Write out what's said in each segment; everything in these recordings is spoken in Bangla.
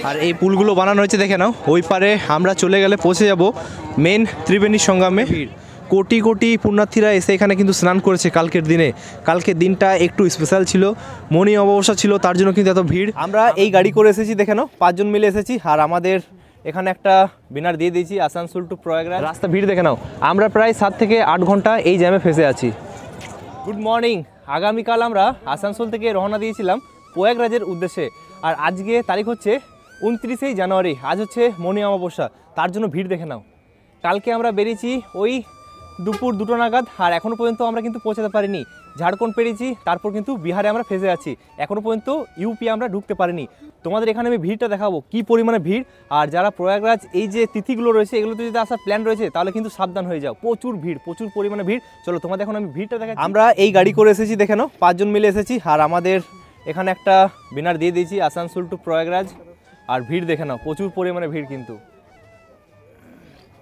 আর এই পুলগুলো বানানো হয়েছে দেখে নাও, ওই পারে আমরা চলে গেলে পৌঁছে যাব মেন ত্রিবেণী সঙ্গমে। কোটি কোটি পুণ্যার্থীরা এসে এখানে কিন্তু স্নান করেছে কালকের দিনে। কালকের দিনটা একটু স্পেশাল ছিল, মনি অমাবস্যা ছিল, তার জন্য কিন্তু এত ভিড়। আমরা এই গাড়ি করে এসেছি দেখে নাও, 5 জন মিলে এসেছি। আর আমাদের এখানে একটা বিনার দিয়ে দিয়েছি আসানসোল টু প্রয়াগরাজ। রাস্তা ভিড় দেখে নাও, আমরা প্রায় 7 থেকে 8 ঘন্টা এই জ্যামে ফেসে আছি। Good morning. আগামীকাল আমরা আসানসোল থেকে রওনা দিয়েছিলাম প্রয়াগরাজের উদ্দেশ্যে। আর আজকে তারিখ হচ্ছে 29 জানুয়ারি, আজ হচ্ছে মনি অমাবস্যা, তার জন্য ভিড় দেখে নাও। কালকে আমরা বেরিয়েছি ওই দুপুর 2টো নাগাদ, আর এখনও পর্যন্ত আমরা কিন্তু পৌঁছাতে পারিনি। ঝাড়খণ্ড পেরিয়েছি, তারপর কিন্তু বিহারে আমরা ফেসে আছি, এখনও পর্যন্ত ইউপি আমরা ঢুকতে পারিনি। তোমাদের এখানে আমি ভিড়টা দেখাবো, কি পরিমাণে ভিড়। আর যারা প্রয়াগরাজ এই যে তিথিগুলো রয়েছে, এগুলোতে যদি আসার প্ল্যান রয়েছে তাহলে কিন্তু সাবধান হয়ে যাও, প্রচুর ভিড়, প্রচুর পরিমাণে ভিড়। চলো তোমাদের এখন আমি ভিড়টা দেখাই। আমরা এই গাড়ি করে এসেছি দেখে নাও, 5 জন মিলে এসেছি। আর আমাদের এখানে একটা বিনার দিয়ে দিয়েছি আসানসোল টু প্রয়াগরাজ। আর ভিড় দেখে নাও, প্রচুর পরিমাণে ভিড় কিন্তু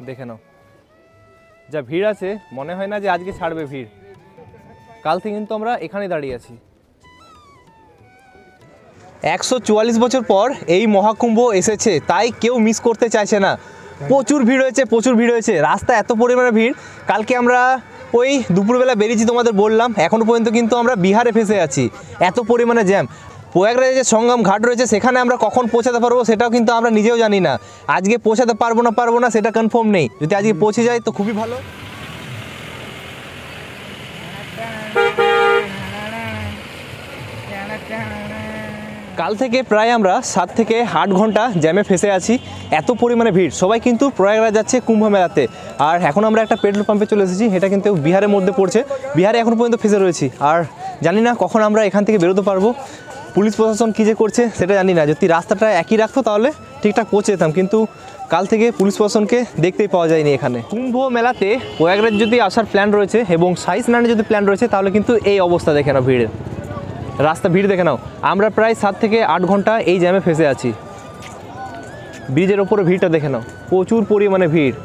দেখে নাও। যা ভিড় আছে মনে হয় না যে আজকে ছাড়বে ভিড়। কাল থেকে কিন্তু আমরা এখানে দাঁড়িয়ে আছি। 144 বছর পর এই মহাকুম্ভ এসেছে, তাই কেউ মিস করতে চাইছে না। প্রচুর ভিড় হয়েছে, প্রচুর ভিড় হয়েছে, রাস্তা এত পরিমাণে ভিড়। কালকে আমরা ওই দুপুরবেলা বেরিয়েছি তোমাদের বললাম, এখনও পর্যন্ত কিন্তু আমরা বিহারে ফেসে আছি, এত পরিমাণে জ্যাম। প্রয়াগরাজে যে সঙ্গম ঘাট রয়েছে সেখানে আমরা কখন পৌঁছাতে পারবো সেটাও কিন্তু আমরা নিজেও জানি না। আজকে পৌঁছাতে পারবো না সেটা কনফার্ম নেই। যদি আজকে পৌঁছে যায় তো খুবই ভালো। কাল থেকে প্রায় আমরা 7 থেকে 8 ঘন্টা জ্যামে ফেসে আছি, এত পরিমাণে ভিড়। সবাই কিন্তু প্রয়াগরাজ যাচ্ছে কুম্ভ মেলাতে। আর এখন আমরা একটা পেট্রোল পাম্পে চলে এসেছি, এটা কিন্তু বিহারের মধ্যে পড়ছে। বিহারে এখন পর্যন্ত ফেসে রয়েছি, আর জানি না কখন আমরা এখান থেকে বেরোতে পারবো। পুলিশ প্রশাসন কী যে করছে সেটা জানি না। যদি রাস্তাটা একই রাখতো তাহলে ঠিকঠাক পৌঁছে যেতাম, কিন্তু কাল থেকে পুলিশ প্রশাসনকে দেখতেই পাওয়া যায়নি এখানে। কুম্ভ মেলাতে প্রয়াগরাজ যদি আসার প্ল্যান রয়েছে এবং শাহী স্নানের যদি প্ল্যান রয়েছে তাহলে কিন্তু এই অবস্থা দেখে নাও, ভিড়ের রাস্তা ভিড় দেখে নাও। আমরা প্রায় 7 থেকে 8 ঘন্টা এই জ্যামে ফেসে আছি। ব্রিজের ওপরে ভিড়টা দেখে নাও, প্রচুর পরিমাণে ভিড়।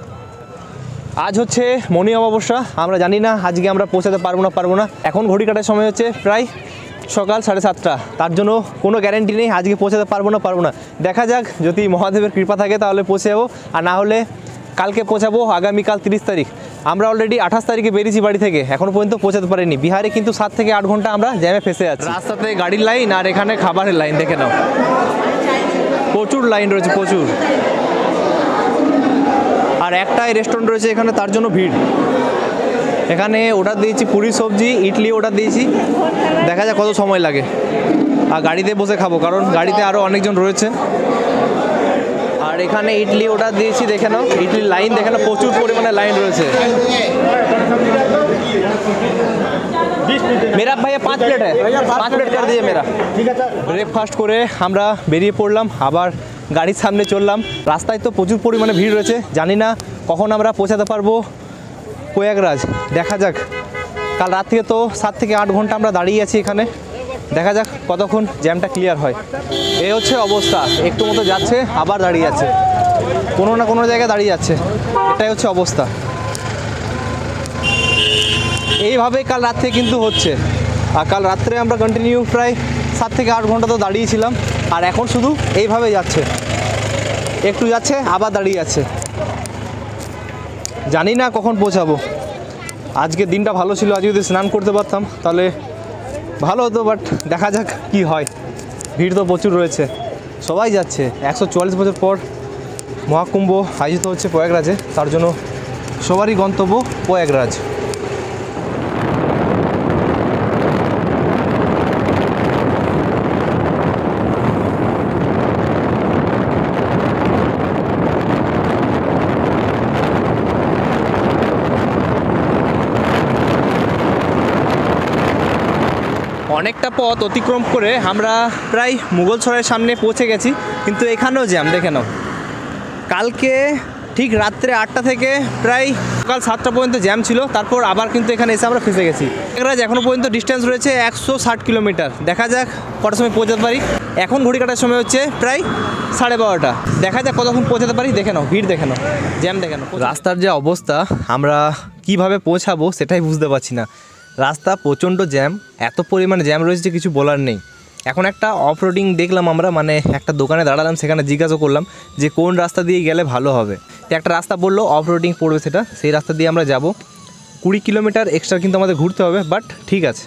আজ হচ্ছে মনি অমাবস্যা, আমরা জানি না আজকে আমরা পৌঁছাতে পারবো না। এখন ঘড়ি কাটার সময় হচ্ছে প্রায় সকাল 7:30, তার জন্য কোনো গ্যারেন্টি নেই আজকে পৌঁছাতে পারবো না। দেখা যাক, যদি মহাদেবের কৃপা থাকে তাহলে পৌঁছে যাবো, আর না হলে কালকে পৌঁছাবো আগামীকাল 30 তারিখ। আমরা অলরেডি 28 তারিখে বেরিয়েছি বাড়ি থেকে, এখনও পর্যন্ত পৌঁছাতে পারিনি। বিহারে কিন্তু 7 থেকে 8 ঘন্টা আমরা জ্যামে ফেসে আছি। রাস্তাতে গাড়ির লাইন আর এখানে খাবারের লাইন দেখে নাও, প্রচুর লাইন রয়েছে, প্রচুর। আর একটাই রেস্টুরেন্ট রয়েছে এখানে, তার জন্য ভিড়। এখানে অর্ডার দিয়েছি পুরি সবজি, ইডলি অর্ডার দিয়েছি, দেখা যাক কত সময় লাগে। আর গাড়িতে বসে খাবো, কারণ গাড়িতে আরও অনেকজন রয়েছে। আর এখানে ইডলি অর্ডার দিয়েছি দেখে নাও, ইডলির লাইন দেখে নাও, প্রচুর পরিমাণে লাইন রয়েছে। मेरा भैया 5 प्लेट है, 5 प्लेट कर दीजिए मेरा। ব্রেকফাস্ট করে আমরা বেরিয়ে পড়লাম, আবার গাড়ির সামনে চললাম। রাস্তায় তো প্রচুর পরিমাণে ভিড় রয়েছে, জানি না কখন আমরা পৌঁছাতে পারবো প্রয়াগরাজ। দেখা যাক, কাল রাত থেকে তো 7 থেকে 8 ঘন্টা আমরা দাঁড়িয়ে আছি এখানে, দেখা যাক কতক্ষণ জ্যামটা ক্লিয়ার হয়। এই হচ্ছে অবস্থা, একটু মতো যাচ্ছে আবার দাঁড়িয়ে আছে, কোনো না কোনো জায়গায় দাঁড়িয়ে যাচ্ছে, এটাই হচ্ছে অবস্থা। এইভাবেই কাল রাত থেকে কিন্তু হচ্ছে। আর কাল রাত্রে আমরা কন্টিনিউ প্রায় 7 থেকে 8 ঘন্টা তো দাঁড়িয়েছিলাম, আর এখন শুধু এইভাবে যাচ্ছে, একটু যাচ্ছে আবার দাঁড়িয়ে যাচ্ছে। জানি না কখন পৌঁছাবো। আজকে দিনটা ভালো ছিল, আজ যদি স্নান করতে পারতাম তাহলে ভালো হতো, বাট দেখা যাক কি হয়। ভিড় তো প্রচুর রয়েছে, সবাই যাচ্ছে। 144 বছর পর মহাকুম্ভ আয়োজিত হচ্ছে প্রয়াগরাজে, তার জন্য সবারই গন্তব্য প্রয়াগরাজ। অনেকটা পথ অতিক্রম করে আমরা প্রায় মুঘলসরাইয়ের সামনে পৌঁছে গেছি, কিন্তু এখানেও জ্যাম দেখে নাও। কালকে ঠিক রাত্রে 8টা থেকে প্রায় সকাল 7টা পর্যন্ত জ্যাম ছিল, তারপর আবার কিন্তু এখানে এসে আমরা ফেসে গেছি। প্রয়াগরাজ এখনও পর্যন্ত ডিস্টেন্স রয়েছে 160 কিলোমিটার, দেখা যাক কটার সময় পৌঁছাতে পারি। এখন ঘড়ি কাটার সময় হচ্ছে প্রায় 12:30, দেখা যাক কতক্ষণ পৌঁছাতে পারি। দেখে নাও ভিড়, দেখে নাও জ্যাম, দেখে নাও রাস্তার যে অবস্থা। আমরা কিভাবে পৌঁছাবো সেটাই বুঝতে পারছি না। রাস্তা প্রচণ্ড জ্যাম, এত পরিমাণে জ্যাম রয়েছে যে কিছু বলার নেই। এখন একটা অফ রোডিং দেখলাম আমরা, মানে একটা দোকানে দাঁড়ালাম, সেখানে জিজ্ঞাসা করলাম যে কোন রাস্তা দিয়ে গেলে ভালো হবে। তো একটা রাস্তা বললো অফ রোডিং পড়বে, সেটা সেই রাস্তা দিয়ে আমরা যাব। 20 কিলোমিটার এক্সট্রা কিন্তু আমাদের ঘুরতে হবে, বাট ঠিক আছে।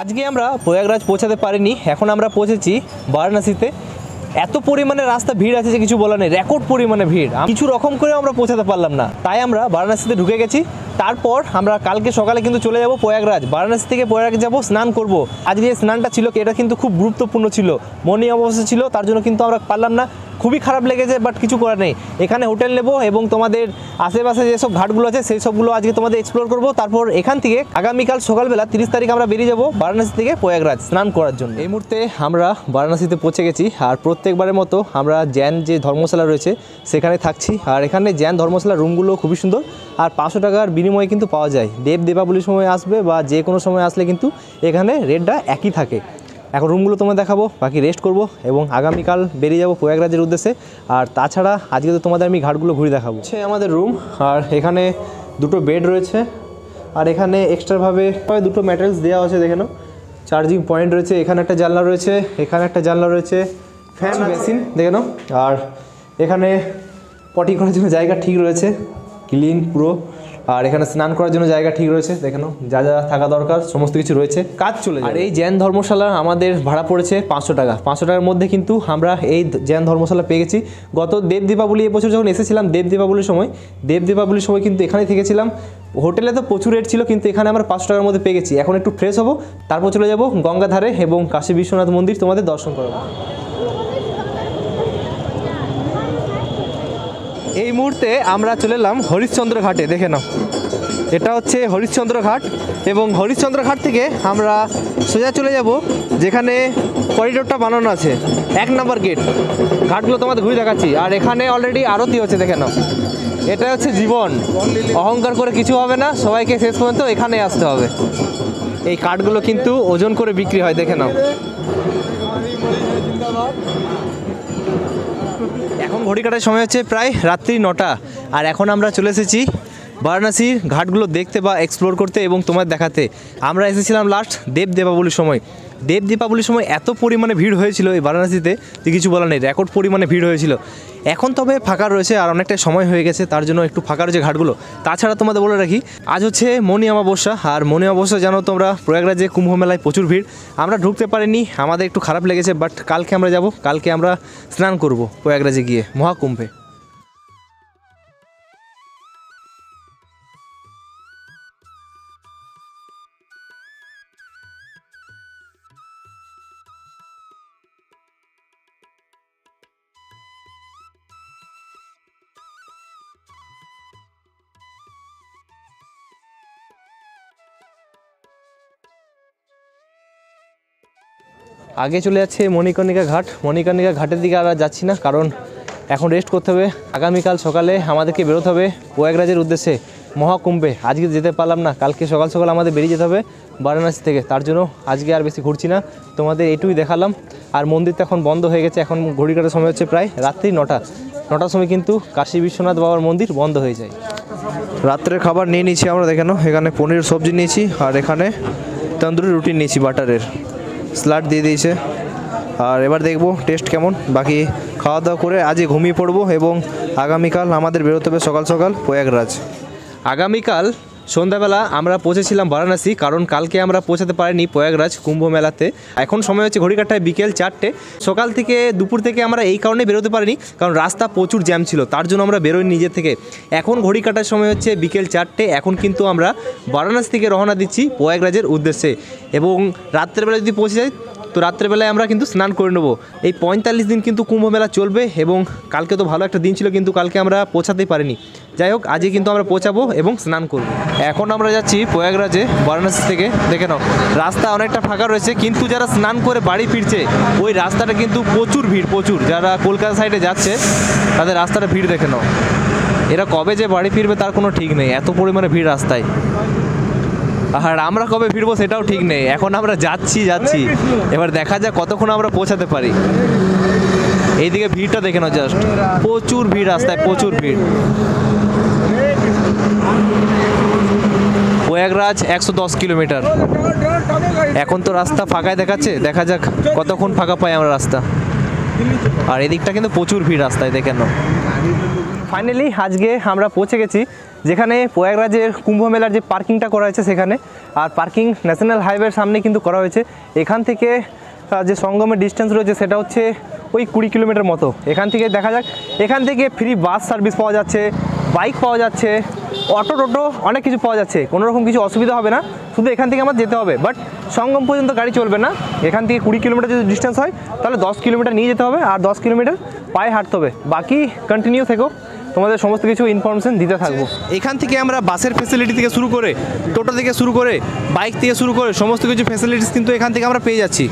আজকে আমরা প্রয়াগরাজ পৌঁছাতে পারিনি, এখন আমরা পৌঁছেছি বারাণসীতে। এত পরিমাণে রাস্তা ভিড় আছে যে কিছু বলার নেই, রেকর্ড পরিমাণে ভিড়। কিছু রকম করে আমরা পৌঁছাতে পারলাম না, তাই আমরা বারাণসীতে ঢুকে গেছি। তারপর আমরা কালকে সকালে কিন্তু চলে যাব প্রয়াগরাজ। বারাণসী থেকে প্রয়াগরাজ যাব, স্নান করব। আজকে যে স্নানটা ছিল এটা কিন্তু খুব গুরুত্বপূর্ণ ছিল, মনি অমাবস্যা ছিল, তার জন্য কিন্তু আমরা পারলাম না। খুবই খারাপ লেগেছে, বাট কিছু করার নেই। এখানে হোটেল নেব এবং তোমাদের আশেপাশে যেসব ঘাটগুলো আছে সেই সবগুলো আজকে তোমাদের এক্সপ্লোর করব। তারপর এখান থেকে আগামীকাল সকালবেলা 30 তারিখ আমরা বেরিয়ে যাব বারাণসী থেকে প্রয়াগরাজ স্নান করার জন্য। এই মুহূর্তে আমরা বারাণসীতে পৌঁছে গেছি, আর প্রত্যেকবারের মতো আমরা জ্যান যে ধর্মশালা রয়েছে সেখানে থাকছি। আর এখানে জ্যান ধর্মশালার রুমগুলো খুবই সুন্দর, আর 500 টাকার বিনিময়ে কিন্তু পাওয়া যায়। দেব দীপাবলির সময় আসবে বা যে কোনো সময় আসলে কিন্তু এখানে রেটটা একই থাকে। এখন রুমগুলো তোমায় দেখাবো, বাকি রেস্ট করব এবং আগামীকাল বেরিয়ে যাব প্রয়াগরাজের উদ্দেশ্যে। আর তাছাড়া আজকে তো তোমাদের আমি ঘাটগুলো ঘুরে দেখাবো। সে আমাদের রুম, আর এখানে 2টো বেড রয়েছে, আর এখানে এক্সট্রাভাবে 2টো ম্যাটেরিয়ালস দেওয়া আছে, দেখে নাও। চার্জিং পয়েন্ট রয়েছে, এখানে একটা জানলা রয়েছে, এখানে একটা জানলা রয়েছে, ফ্যান বেসিন দেখে নাও। আর এখানে পটি করার জন্য জায়গা ঠিক রয়েছে, ক্লিন পুরো। আর এখানে স্নান করার জন্য জায়গা ঠিক রয়েছে, দেখে নাও। যা যা থাকা দরকার সমস্ত কিছু রয়েছে, কাজ চলে যায়। আর এই জ্যান ধর্মশালা আমাদের ভাড়া পড়েছে 500 টাকা। 500 টাকার মধ্যে কিন্তু আমরা এই জ্যান ধর্মশালা পেয়ে গেছি। গত দেব দীপাবলি এবছর যখন এসেছিলাম, দেব দীপাবলির সময় কিন্তু এখানে থেকেছিলাম। হোটেলে তো প্রচুর রেট ছিল, কিন্তু এখানে আমরা 500 টাকার মধ্যে পেয়ে গেছি। এখন একটু ফ্রেশ হবো, তারপর চলে যাব গঙ্গাধারে এবং কাশী বিশ্বনাথ মন্দির তোমাদের দর্শন করাবো। এই মুহূর্তে আমরা চলে এলাম হরিশ্চন্দ্র ঘাটে, দেখে নাও। এটা হচ্ছে হরিশ্চন্দ্র ঘাট, এবং হরিশ্চন্দ্র ঘাট থেকে আমরা সোজা চলে যাব যেখানে করিডোরটা বানানো আছে, 1 নম্বর গেট। ঘাটগুলো তোমাদের ঘুরে দেখাচ্ছি। আর এখানে অলরেডি আরতি হচ্ছে, দেখে নাও। এটা হচ্ছে জীবন, অহংকার করে কিছু হবে না, সবাইকে শেষ পর্যন্ত এখানে আসতে হবে। এই কাঠগুলো কিন্তু ওজন করে বিক্রি হয়, দেখে নাও। এখন ঘড়ি কাটার সময় হচ্ছে প্রায় রাত্রি 9টা, আর এখন আমরা চলে এসেছি বারাণসীর ঘাটগুলো দেখতে বা এক্সপ্লোর করতে এবং তোমার দেখাতে। আমরা এসেছিলাম লাস্ট দেব দীপাবলির সময়। দেব দীপাবলির সময় এত পরিমাণে ভিড় হয়েছিল এই বারাণসীতে যে কিছু বলার নেই, রেকর্ড পরিমাণে ভিড় হয়েছিল। এখন তবে ফাঁকা রয়েছে, আর অনেকটা সময় হয়ে গেছে, তার জন্য একটু ফাঁকা রয়েছে ঘাটগুলো। তাছাড়া তোমাদের বলে রাখি, আজ হচ্ছে মনি অমাবস্যা, আর মনি অমাবস্যা জানো তোমরা প্রয়াগরাজে কুম্ভ মেলায় প্রচুর ভিড়। আমরা ঢুকতে পারিনি, আমাদের একটু খারাপ লেগেছে, বাট কালকে আমরা যাব, কালকে আমরা স্নান করব প্রয়াগরাজে গিয়ে মহাকুম্ভে। আগে চলে যাচ্ছে মণিকর্ণিকা ঘাট। মণিকর্ণিকা ঘাটের দিকে আর যাচ্ছি না, কারণ এখন রেস্ট করতে হবে। আগামীকাল সকালে আমাদেরকে বেরোতে হবে প্রয়াগরাজের উদ্দেশ্যে মহাকুম্ভে। আজকে যেতে পারলাম না, কালকে সকাল সকাল আমাদের বেরিয়ে যেতে হবে বারাণসী থেকে। তার জন্য আজকে আর বেশি ঘুরছি না, তোমাদের এটুকুই দেখালাম। আর মন্দির তো এখন বন্ধ হয়ে গেছে, এখন ঘড়ি কাটার সময় হচ্ছে প্রায় রাত্রি 9টার সময় কিন্তু কাশী বিশ্বনাথ বাবার মন্দির বন্ধ হয়ে যায়। রাত্রের খাবার নিয়ে নিয়েছি আমরা, দেখে নাও। এখানে পনির সবজি নিয়েছি, আর এখানে তন্দুরি রুটি নিয়েছি, বাটারের স্যালাড দিয়ে দিয়েছে। আর এবার দেখবো টেস্ট কেমন। বাকি খাওয়া দাওয়া করে আজকে ঘুমিয়ে পড়বো এবং আগামীকাল আমাদের বেরোতে হবে সকাল সকাল প্রয়াগরাজ। আগামীকাল সন্ধ্যাবেলা আমরা পৌঁছেছিলাম বারাণসী, কারণ কালকে আমরা পৌঁছাতে পারিনি প্রয়াগরাজ কুম্ভ মেলাতে। এখন সময় হচ্ছে ঘড়িকাটায় বিকেল 4টে। সকাল থেকে দুপুর থেকে আমরা এই কারণে বেরোতে পারিনি, কারণ রাস্তা প্রচুর জ্যাম ছিল, তার জন্য আমরা বেরোই নিজের থেকে। এখন ঘড়ি কাটার সময় হচ্ছে বিকেল 4টে। এখন কিন্তু আমরা বারাণসী থেকে রওনা দিচ্ছি প্রয়াগরাজের উদ্দেশ্যে, এবং রাত্রেবেলা যদি পৌঁছে যাই তো রাত্রেবেলায় আমরা কিন্তু স্নান করে নেবো। এই 45 দিন কিন্তু কুম্ভ মেলা চলবে, এবং কালকে তো ভালো একটা দিন ছিল, কিন্তু কালকে আমরা পৌঁছাতেই পারিনি। যাই হোক, আজকে কিন্তু আমরা পৌঁছাবো এবং স্নান করব। এখন আমরা যাচ্ছি প্রয়াগরাজে বারাণসী থেকে। দেখে নাও, রাস্তা অনেকটা ফাঁকা রয়েছে, কিন্তু যারা স্নান করে বাড়ি ফিরছে ওই রাস্তাটা কিন্তু প্রচুর ভিড়, প্রচুর। যারা কলকাতা সাইডে যাচ্ছে তাদের রাস্তাটা ভিড় দেখে নাও। এরা কবে যে বাড়ি ফিরবে তার কোনো ঠিক নেই, এত পরিমাণে ভিড় রাস্তায়। আর আমরা কবে ফিরবো সেটাও ঠিক নেই, এখন আমরা যাচ্ছি, এবার দেখা যাক কতক্ষণ আমরা পৌঁছাতে পারি। এইদিকে ভিড়টা দেখে নাও জাস্ট, প্রচুর ভিড় রাস্তায়, প্রচুর ভিড়। প্রয়াগরাজ 110 কিলোমিটার, এখন তো রাস্তা ফাঁকায় দেখাচ্ছে, দেখা যাক কতক্ষণ ফাঁকা পাই আমরা রাস্তা। আর এদিকটা কিন্তু প্রচুর ভিড় রাস্তায়, দেখে নাও। ফাইনালি আজকে আমরা পৌঁছে গেছি যেখানে প্রয়াগরাজের কুম্ভ মেলার যে পার্কিংটা করা হয়েছে সেখানে। আর পার্কিং ন্যাশনাল হাইওয়ের সামনে কিন্তু করা হয়েছে। এখান থেকে যে সঙ্গমের ডিস্টেন্স রয়েছে সেটা হচ্ছে ওই 20 কিলোমিটার মতো। এখান থেকে দেখা যাক, এখান থেকে ফ্রি বাস সার্ভিস পাওয়া যাচ্ছে, বাইক পাওয়া যাচ্ছে, অটো টোটো অনেক কিছু পাওয়া যাচ্ছে, কোনো রকম কিছু অসুবিধা হবে না। শুধু এখান থেকে আমার যেতে হবে, বাট সঙ্গম পর্যন্ত গাড়ি চলবে না। এখান থেকে 20 কিলোমিটার যদি ডিস্টেন্স হয় তাহলে 10 কিলোমিটার নিয়ে যেতে হবে, আর 10 কিলোমিটার পায়ে হাঁটতে হবে। বাকি কন্টিনিউ থেকো, তোমাদের সমস্ত কিছু ইনফরমেশন দিতে থাকবো। এখান থেকে আমরা বাসের ফেসিলিটি থেকে শুরু করে, টোটো থেকে শুরু করে, বাইক থেকে শুরু করে সমস্ত কিছু ফেসিলিটিস কিন্তু এখান থেকে আমরা পেয়ে যাচ্ছি।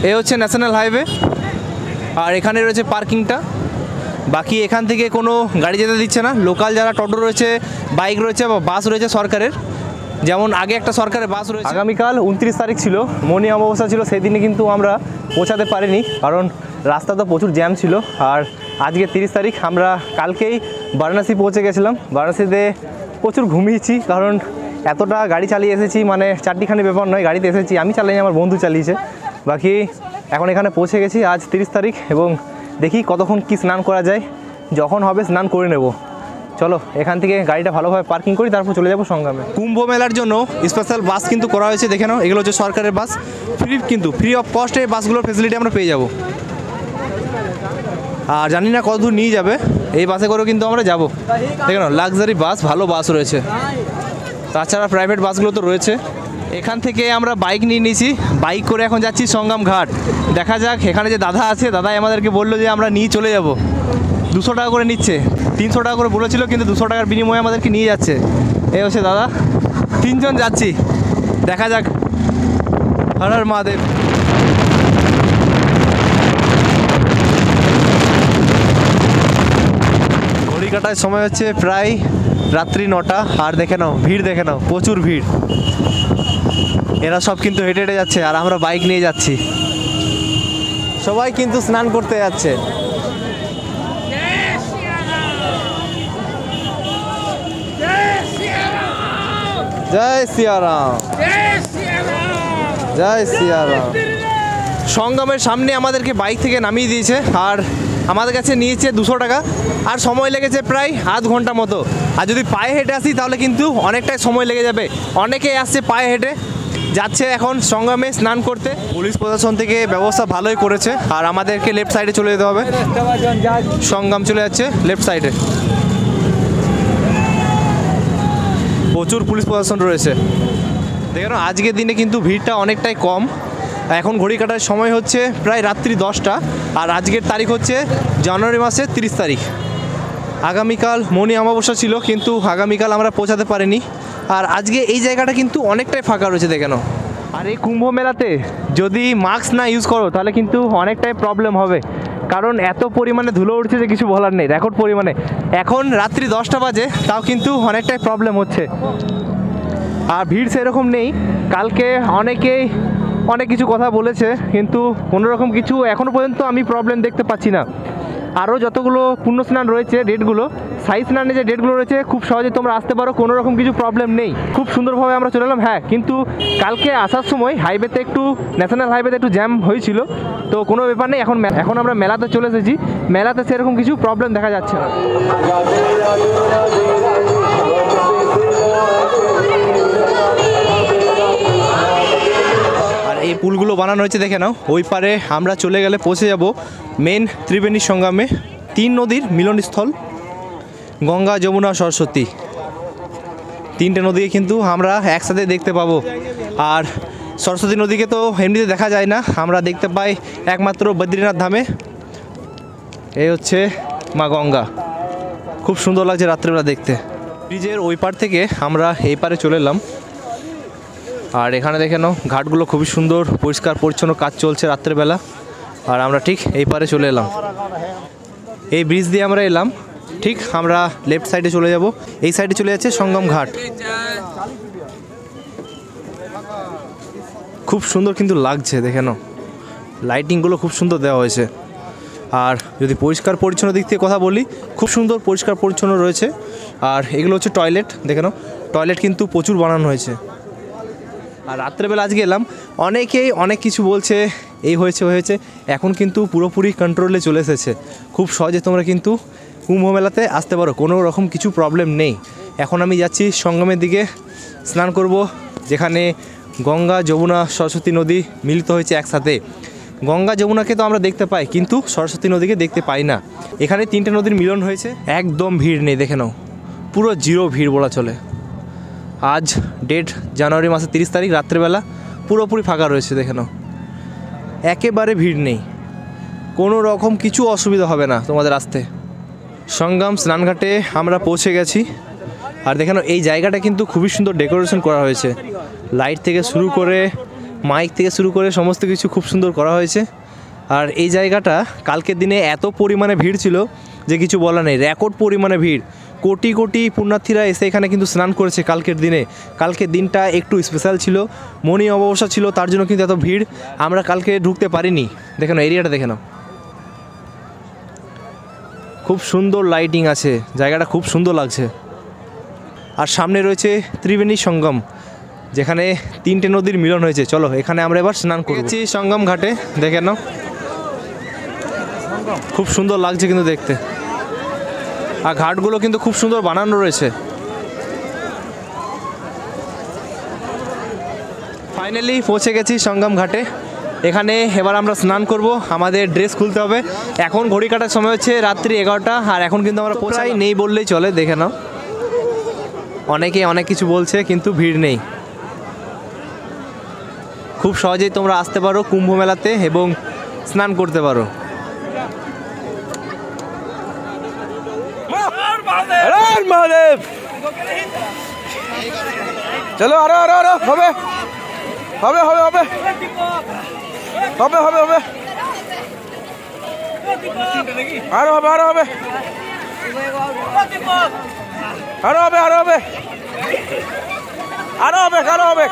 এ হচ্ছে ন্যাশনাল হাইওয়ে, আর এখানে রয়েছে পার্কিংটা। বাকি এখান থেকে কোনো গাড়ি যেতে দিচ্ছে না। লোকাল যারা টোটো রয়েছে, বাইক রয়েছে বা বাস রয়েছে সরকারের, যেমন আগে একটা সরকারের বাস রয়েছে। আগামীকাল 29 তারিখ ছিল, মৌনী অমাবস্যা ছিল, সেই দিনে কিন্তু আমরা পৌঁছাতে পারিনি, কারণ রাস্তা তো প্রচুর জ্যাম ছিল। আর আজকে 30 তারিখ, আমরা কালকেই বারাণসী পৌঁছে গেছিলাম। বারাণসীতে প্রচুর ঘুমিয়েছি, কারণ এতটা গাড়ি চালিয়ে এসেছি, মানে চারটিখানি ব্যাপার নয়, গাড়িতে এসেছি, আমি চালাইনি, আমার বন্ধু চালিয়েছে। বাকি এখন এখানে পৌঁছে গেছি আজ 30 তারিখ, এবং দেখি কতক্ষণ কি স্নান করা যায়, যখন হবে স্নান করে নেব। চলো এখান থেকে গাড়িটা ভালোভাবে পার্কিং করি, তারপর চলে যাবো সঙ্গমে। কুম্ভ মেলার জন্য স্পেশাল বাস কিন্তু করা হয়েছে, দেখে নাও। এগুলো হচ্ছে সরকারের বাস, ফ্রি অফ কস্টে বাসগুলোর ফেসিলিটি আমরা পেয়ে যাব। আর জানি না কত দূর নিয়ে যাবে, এই বাসে করেও কিন্তু আমরা যাব। দেখে নাও, লাক্সারি বাস, ভালো বাস রয়েছে। তাছাড়া প্রাইভেট বাসগুলো তো রয়েছে। এখান থেকে আমরা বাইক নিয়ে নিয়েছি, বাইক করে এখন যাচ্ছি সঙ্গম ঘাট। দেখা যাক, এখানে যে দাদা আছে, দাদাই আমাদেরকে বললো যে আমরা নিয়ে চলে যাব। 200 টাকা করে নিচ্ছে, 300 টাকা করে বলেছিল, কিন্তু 200 টাকার বিনিময়ে আমাদেরকে নিয়ে যাচ্ছে। এই হচ্ছে দাদা, 3 জন যাচ্ছি, দেখা যাক। হর হর মহাদেব। ঘড়ি কাটার সময় হচ্ছে প্রায় রাত্রি 9টা, আর দেখে নাও ভিড়, দেখে নাও প্রচুর ভিড়। এরা সব কিন্তু হেঁটে হেঁটে যাচ্ছে, আর আমরা বাইক নিয়ে যাচ্ছি। সবাই কিন্তু স্নান করতে যাচ্ছে। জয় সিয়ারাম, জয় সিয়ারাম। সঙ্গমের সামনে আমাদেরকে বাইক থেকে নামিয়ে দিয়েছে, আর আমাদের কাছে নিয়েছে 200 টাকা, আর সময় লেগেছে প্রায় আধ ঘন্টা মতো। আর যদি পায়ে হেঁটে আসি তাহলে কিন্তু অনেকটাই সময় লেগে যাবে। অনেকেই আসছে পায়ে হেঁটে, যাচ্ছে এখন সঙ্গমে স্নান করতে। পুলিশ প্রশাসন থেকে ব্যবস্থা ভালোই করেছে। আর আমাদেরকে লেফট সাইডে চলে যেতে হবে, সঙ্গম চলে যাচ্ছে লেফট সাইডে। প্রচুর পুলিশ প্রশাসন রয়েছে। দেখুন আজকের দিনে কিন্তু ভিড়টা অনেকটাই কম। এখন ঘড়ি কাটার সময় হচ্ছে প্রায় রাত্রি 10টা, আর আজকের তারিখ হচ্ছে জানুয়ারি মাসের 30 তারিখ। আগামীকাল মৌনী অমাবস্যা ছিল, কিন্তু আগামীকাল আমরা পৌঁছাতে পারিনি। আর আজকে এই জায়গাটা কিন্তু অনেকটাই ফাঁকা রয়েছে, দেখে নাও। আর এই কুম্ভ মেলাতে যদি মাস্ক না ইউজ করো তাহলে কিন্তু অনেকটাই প্রবলেম হবে, কারণ এত পরিমাণে ধুলো উঠছে যে কিছু বলার নেই, রেকর্ড পরিমাণে। এখন রাত্রি 10টা বাজে, তাও কিন্তু অনেকটাই প্রবলেম হচ্ছে। আর ভিড় সেরকম নেই। কালকে অনেকেই অনেক কিছু কথা বলেছে, কিন্তু কোনোরকম কিছু এখনও পর্যন্ত আমি প্রবলেম দেখতে পাচ্ছি না। আরও যতগুলো পুণ্য স্নান রয়েছে ডেটগুলো, সাই স্নানে যে ডেটগুলো রয়েছে, খুব সহজে তোমরা আসতে পারো, কোনো রকম কিছু প্রবলেম নেই। খুব সুন্দরভাবে আমরা চলে এলাম। হ্যাঁ, কিন্তু কালকে আসার সময় হাইওয়েতে একটু, ন্যাশনাল হাইওয়েতে একটু জ্যাম হয়েছিল, তো কোনো ব্যাপার নেই। এখন আমরা মেলাতে চলে এসেছি, মেলাতে সেরকম কিছু প্রবলেম দেখা যাচ্ছে না। এই পুলগুলো বানানো হয়েছে, দেখে নাও। ওই পারে আমরা চলে গেলে পৌঁছে যাব মেন ত্রিবেণী সঙ্গমে, 3 নদীর মিলনস্থল, গঙ্গা, যমুনা, সরস্বতী। 3টে নদীকে কিন্তু আমরা একসাথে দেখতে পাবো। আর সরস্বতী নদীকে তো এমনিতে দেখা যায় না, আমরা দেখতে পাই একমাত্র বদ্রীনাথ ধামে। এই হচ্ছে মা গঙ্গা, খুব সুন্দর লাগছে রাত্রিবেলা দেখতে। ব্রিজের ওই পার থেকে আমরা এই পারে চলে এলাম। আর এখানে দেখে নাও, ঘাটগুলো খুবই সুন্দর, পরিষ্কার পরিচ্ছন্ন, কাজ চলছে রাত্রেবেলা। আর আমরা ঠিক এই পারে চলে এলাম। এই ব্রিজ দিয়ে আমরা এলাম, ঠিক আমরা লেফট সাইডে চলে যাব। এই সাইডে চলে যাচ্ছে সঙ্গম ঘাট। খুব সুন্দর কিন্তু লাগছে, দেখে নাও লাইটিংগুলো খুব সুন্দর দেওয়া হয়েছে। আর যদি পরিষ্কার পরিচ্ছন্ন দিক থেকে কথা বলি, খুব সুন্দর পরিষ্কার পরিচ্ছন্ন রয়েছে। আর এগুলো হচ্ছে টয়লেট, দেখে নাও টয়লেট কিন্তু প্রচুর বানানো হয়েছে। আর রাত্রেবেলা আজকে এলাম, অনেকেই অনেক কিছু বলছে, এই হয়েছে ওই হয়েছে, এখন কিন্তু পুরোপুরি কন্ট্রোলে চলে এসেছে। খুব সহজে তোমরা কিন্তু কুম্ভ মেলাতে আসতে পারো, কোনো রকম কিছু প্রবলেম নেই। এখন আমি যাচ্ছি সঙ্গমের দিকে স্নান করব, যেখানে গঙ্গা যমুনা সরস্বতী নদী মিলিত হয়েছে একসাথে। গঙ্গা যমুনাকে তো আমরা দেখতে পাই, কিন্তু সরস্বতী নদীকে দেখতে পাই না। এখানে 3টে নদীর মিলন হয়েছে, একদম ভিড় নেই, দেখে নাও পুরো জিরো ভিড় বলা চলে। আজ ডেট জানুয়ারি মাসের 30 তারিখ, রাত্রেবেলা পুরোপুরি ফাঁকা রয়েছে, দেখে নাও একেবারে ভিড় নেই, কোনো রকম কিছু অসুবিধা হবে না তোমাদের আসতে। সঙ্গম স্নানঘাটে আমরা পৌঁছে গেছি। আর দেখে নাও এই জায়গাটা কিন্তু খুবই সুন্দর ডেকোরেশন করা হয়েছে, লাইট থেকে শুরু করে মাইক থেকে শুরু করে সমস্ত কিছু খুব সুন্দর করা হয়েছে। আর এই জায়গাটা কালকের দিনে এত পরিমাণে ভিড় ছিল যে কিছু বলা নেই, রেকর্ড পরিমাণে ভিড়। কোটি কোটি পুণ্যার্থীরা এসে এখানে কিন্তু স্নান করেছে কালকের দিনে। কালকের দিনটা একটু স্পেশাল ছিল, মনি অমাবস্যা ছিল, তার জন্য কিন্তু এত ভিড়। আমরা কালকে ঢুকতে পারিনি। দেখে নাও এরিয়াটা, দেখে নাও খুব সুন্দর লাইটিং আছে, জায়গাটা খুব সুন্দর লাগছে। আর সামনে রয়েছে ত্রিবেণী সঙ্গম, যেখানে 3টে নদীর মিলন হয়েছে। চলো এখানে আমরা এবার স্নান করেছি সঙ্গম ঘাটে, দেখে নাও খুব সুন্দর লাগছে কিন্তু দেখতে। আর ঘাটগুলো কিন্তু খুব সুন্দর বানানো রয়েছে। ফাইনালি পৌঁছে গেছি সঙ্গম ঘাটে। এখানে এবার আমরা স্নান করব, আমাদের ড্রেস খুলতে হবে। এখন ঘড়ি কাটার সময় হচ্ছে রাত্রি 11টা, আর এখন কিন্তু আমরা পৌঁছাই নেই বললেই চলে। দেখে নাও অনেকে অনেক কিছু বলছে, কিন্তু ভিড় নেই। খুব সহজেই তোমরা আসতে পারো কুম্ভ মেলাতে এবং স্নান করতে পারো। চলো আরো আরো আরো হবে হবে হবে হবে হবে হবে হবে আরো হবে আরো হবে আরো হবে আরো হবে আরো হবে আরো হবে।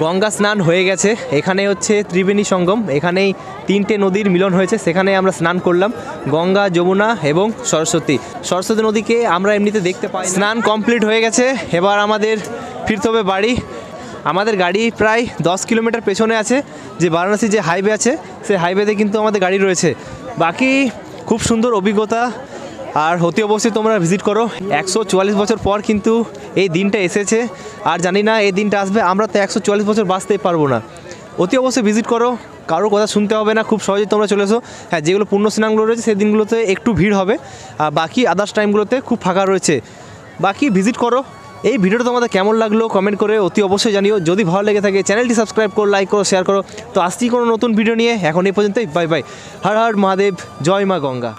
গঙ্গা স্নান হয়ে গেছে, এখানে হচ্ছে ত্রিবেণী সঙ্গম, এখানেই 3টে নদীর মিলন হয়েছে, সেখানে আমরা স্নান করলাম। গঙ্গা যমুনা এবং সরস্বতী নদীকে আমরা এমনিতে দেখতে পাই। স্নান কমপ্লিট হয়ে গেছে, এবার আমাদের ফিরতে হবে বাড়ি। আমাদের গাড়ি প্রায় 10 কিলোমিটার পেছনে আছে, যে বারাণসী যে হাইওয়ে আছে সেই হাইওয়েতে কিন্তু আমাদের গাড়ি রয়েছে। বাকি খুব সুন্দর অভিজ্ঞতা, আর অতি অবশ্যই তোমরা ভিজিট করো। 144 বছর পর কিন্তু এই দিনটা এসেছে, আর জানি না এই দিনটা আসবে, আমরা তো 144 বছর বাঁচতেই পারবো না। অতি অবশ্যই ভিজিট করো, কারোর কথা শুনতে হবে না, খুব সহজেই তোমরা চলে এসো। হ্যাঁ, যেগুলো পূর্ণ স্নানগুলো রয়েছে সেই দিনগুলোতে একটু ভিড় হবে, আর বাকি আদার্স টাইমগুলোতে খুব ফাঁকা রয়েছে। বাকি ভিজিট করো। এই ভিডিওটা তোমাদের কেমন লাগলো কমেন্ট করে অতি অবশ্যই জানিও। যদি ভালো লেগে থাকে চ্যানেলটি সাবস্ক্রাইব করো, লাইক করো, শেয়ার করো। তো আসছি কোনো নতুন ভিডিও নিয়ে, এখন এই পর্যন্তই। Bye bye. হর হর মহাদেব, জয় মা গঙ্গা।